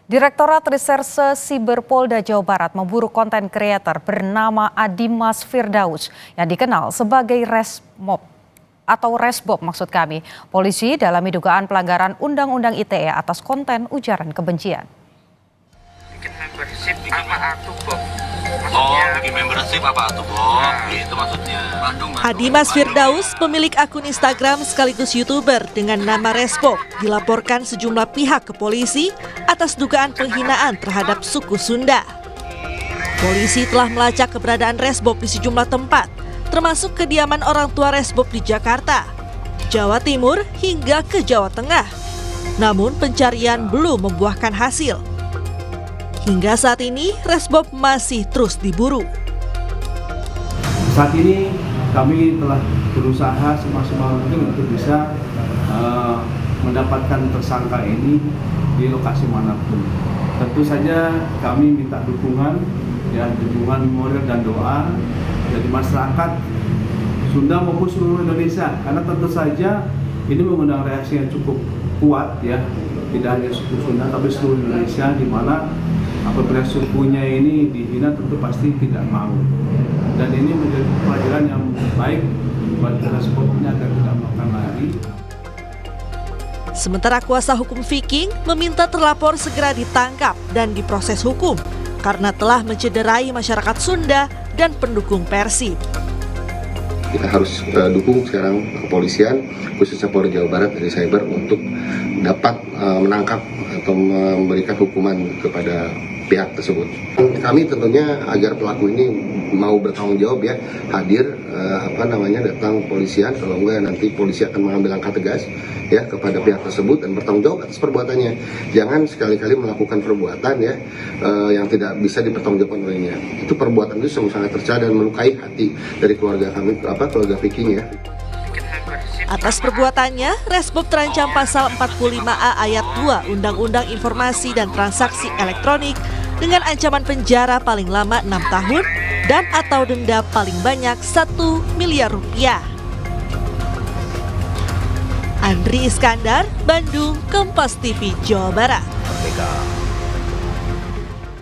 Direktorat Reserse Siber Polda Jawa Barat memburu konten kreator bernama Adimas Firdaus yang dikenal sebagai Resmob atau Resbob maksud kami. Polisi dalami dugaan pelanggaran Undang-Undang ITE atas konten ujaran kebencian. Bikin membership apa tuh Bob? Bikin membership apa tuh Bob? Itu maksudnya. Adimas Firdaus, pemilik akun Instagram sekaligus YouTuber dengan nama Resbob, dilaporkan sejumlah pihak ke polisi atas dugaan penghinaan terhadap suku Sunda. Polisi telah melacak keberadaan Resbob di sejumlah tempat, termasuk kediaman orang tua Resbob di Jakarta, Jawa Timur hingga ke Jawa Tengah. Namun pencarian belum membuahkan hasil. Hingga saat ini Resbob masih terus diburu. Saat ini kami telah berusaha semaksimal mungkin untuk bisa mendapatkan tersangka ini di lokasi manapun. Tentu saja kami minta dukungan, dukungan moral dan doa dari masyarakat Sunda maupun seluruh Indonesia, karena tentu saja ini mengundang reaksi yang cukup kuat tidak hanya suku Sunda tapi seluruh Indonesia, di mana apabila sukunya ini dihina tentu pasti tidak mau, dan ini menjadi pelajaran yang baik bagi Resbobnya agar tidak melakukan lagi. Sementara kuasa hukum Viking meminta terlapor segera ditangkap dan diproses hukum karena telah mencederai masyarakat Sunda dan pendukung Persib. Kita harus dukung sekarang kepolisian, khususnya Polda Jawa Barat dari Cyber untuk dapat menangkap atau memberikan hukuman kepada pihak tersebut. Kami tentunya agar pelaku ini mau bertanggung jawab hadir datang polisian, kalau enggak nanti polisi akan mengambil langkah tegas kepada pihak tersebut dan bertanggung jawab atas perbuatannya. Jangan sekali-kali melakukan perbuatan yang tidak bisa dipertanggungjawabkan olehnya. Itu perbuatan itu sangat tercela dan melukai hati dari keluarga kami, keluarga Viking . Atas perbuatannya, Resbob terancam pasal 45A ayat 2 Undang-Undang Informasi dan Transaksi Elektronik dengan ancaman penjara paling lama 6 tahun dan atau denda paling banyak 1 miliar rupiah. Andri Iskandar, Bandung, Kompas TV, Jawa Barat.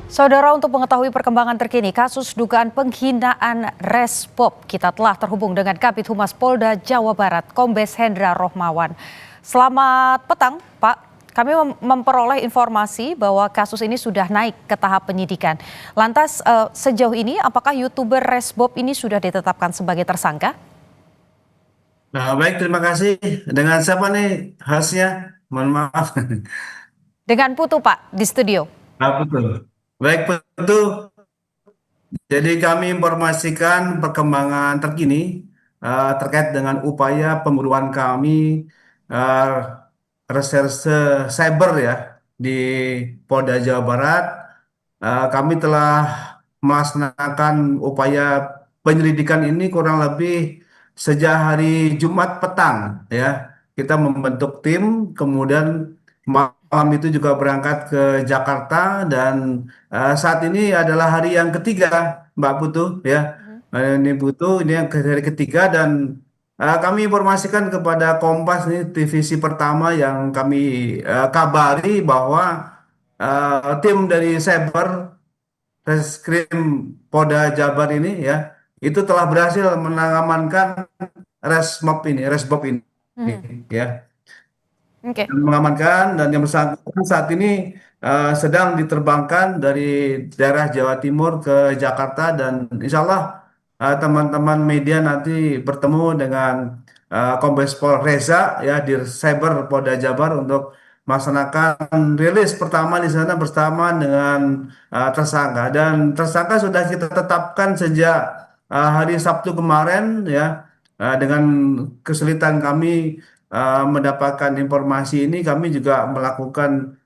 Saudara, untuk mengetahui perkembangan terkini kasus dugaan penghinaan Resbob, kita telah terhubung dengan Kabid Humas Polda Jawa Barat, Kombes Hendra Rohmawan. Selamat petang, Pak. Kami memperoleh informasi bahwa kasus ini sudah naik ke tahap penyidikan. Lantas sejauh ini apakah YouTuber Resbob ini sudah ditetapkan sebagai tersangka? Nah, baik, terima kasih. Dengan siapa nih khasnya? Mohon maaf. Dengan Putu, Pak, di studio. Nah, betul. Baik, Putu. Jadi kami informasikan perkembangan terkini terkait dengan upaya pemburuan kami Reserse Cyber di Polda Jawa Barat. Kami telah melaksanakan upaya penyelidikan ini kurang lebih sejak hari Jumat petang Kita membentuk tim, kemudian malam itu juga berangkat ke Jakarta, dan saat ini adalah hari yang ketiga, Mbak Putu Ini Putu, ini yang hari ketiga, dan kami informasikan kepada Kompas, nih divisi pertama yang kami kabari bahwa tim dari Cyber Reskrim Polda Jabar ini itu telah berhasil mengamankan Resbob ini Okay. mengamankan, dan yang bersangkutan saat ini sedang diterbangkan dari daerah Jawa Timur ke Jakarta, dan insya Allah teman-teman media nanti bertemu dengan Kombes Pol Reza di Cyber Polda Jabar untuk melaksanakan rilis pertama di sana bersama dengan tersangka, dan tersangka sudah kita tetapkan sejak hari Sabtu kemarin dengan kesulitan kami mendapatkan informasi ini, kami juga melakukan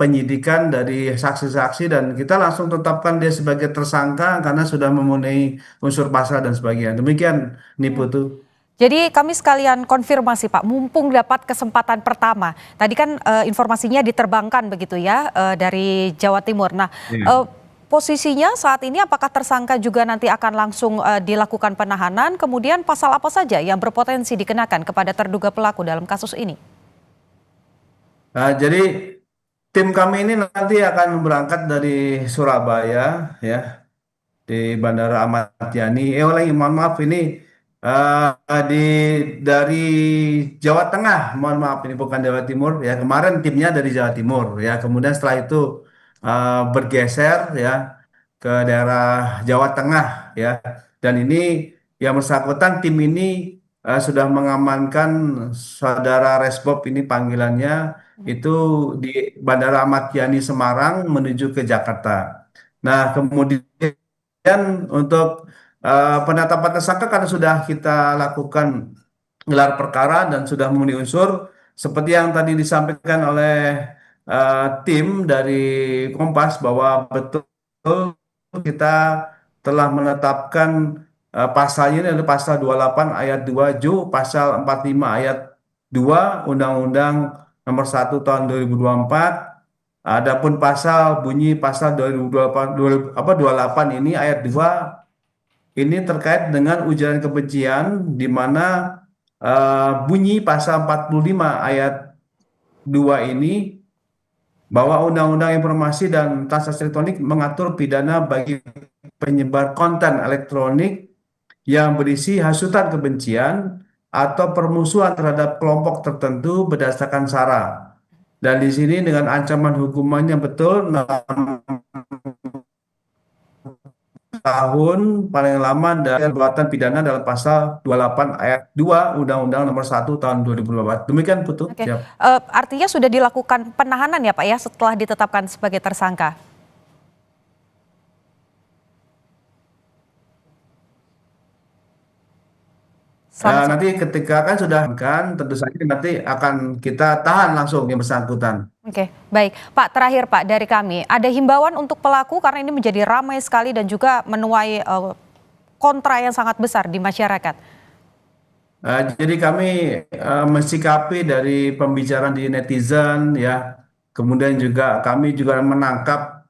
penyidikan dari saksi-saksi, dan kita langsung tetapkan dia sebagai tersangka karena sudah memenuhi unsur pasal dan sebagainya. Demikian nih Putu. Jadi kami sekalian konfirmasi, Pak, mumpung dapat kesempatan pertama. Tadi kan informasinya diterbangkan begitu dari Jawa Timur. Nah, posisinya saat ini apakah tersangka juga nanti akan langsung dilakukan penahanan? Kemudian pasal apa saja yang berpotensi dikenakan kepada terduga pelaku dalam kasus ini? Jadi tim kami ini nanti akan berangkat dari Surabaya ya, di Bandara Ahmad Yani. Mohon maaf ini di dari Jawa Tengah, mohon maaf ini bukan Jawa Timur ya. Kemarin timnya dari Jawa Timur ya. Kemudian setelah itu bergeser ya ke daerah Jawa Tengah ya. Dan ini yang bersangkutan tim ini sudah mengamankan saudara Resbob ini panggilannya itu di Bandara Ahmad Yani Semarang menuju ke Jakarta. Nah, kemudian untuk penetapan tersangka karena sudah kita lakukan gelar perkara dan sudah memenuhi unsur seperti yang tadi disampaikan oleh tim dari Kompas bahwa betul kita telah menetapkan pasalnya ini adalah pasal 28 ayat 2 Ju, pasal 45 ayat 2 Undang-Undang Nomor 1 Tahun 2024. Adapun pasal bunyi pasal 28 ini ayat 2 ini terkait dengan ujaran kebencian di mana bunyi pasal 45 ayat 2 ini bahwa Undang-Undang Informasi dan Transaksi Elektronik mengatur pidana bagi penyebar konten elektronik yang berisi hasutan kebencian atau permusuhan terhadap kelompok tertentu berdasarkan SARA. Dan di sini dengan ancaman hukumannya betul 6 tahun paling lama dari perbuatan pidana dalam pasal 28 ayat 2 Undang-Undang Nomor 1 Tahun 2024. Demikian Putu. Oke. Siap. Artinya sudah dilakukan penahanan ya Pak ya setelah ditetapkan sebagai tersangka? Nanti ketika kan sudah kan tentu saja nanti akan kita tahan langsung yang bersangkutan. Oke, baik. Pak, terakhir Pak dari kami, ada himbauan untuk pelaku karena ini menjadi ramai sekali dan juga menuai kontra yang sangat besar di masyarakat. Jadi kami mensikapi dari pembicaraan di netizen ya, kemudian juga kami juga menangkap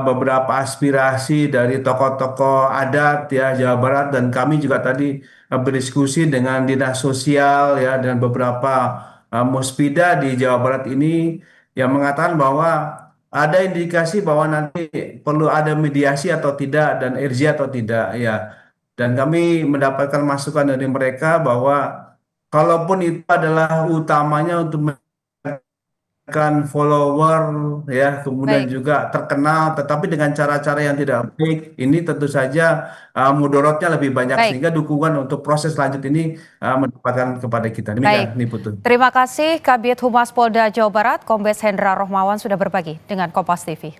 beberapa aspirasi dari tokoh-tokoh adat ya Jawa Barat dan kami juga tadi berdiskusi dengan dinas sosial ya dan beberapa muspida di Jawa Barat ini yang mengatakan bahwa ada indikasi bahwa nanti perlu ada mediasi atau tidak dan RJ atau tidak ya. Dan kami mendapatkan masukan dari mereka bahwa kalaupun itu adalah utamanya untuk kan follower ya kemudian Baik. juga terkenal tetapi dengan cara-cara yang tidak baik ini tentu saja mudorotnya lebih banyak Baik. sehingga dukungan untuk proses lanjut ini mendapatkan kepada kita demikian nih Putu. Terima kasih Kabid Humas Polda Jawa Barat Kombes Hendra Rohmawan sudah berbagi dengan Kompas TV.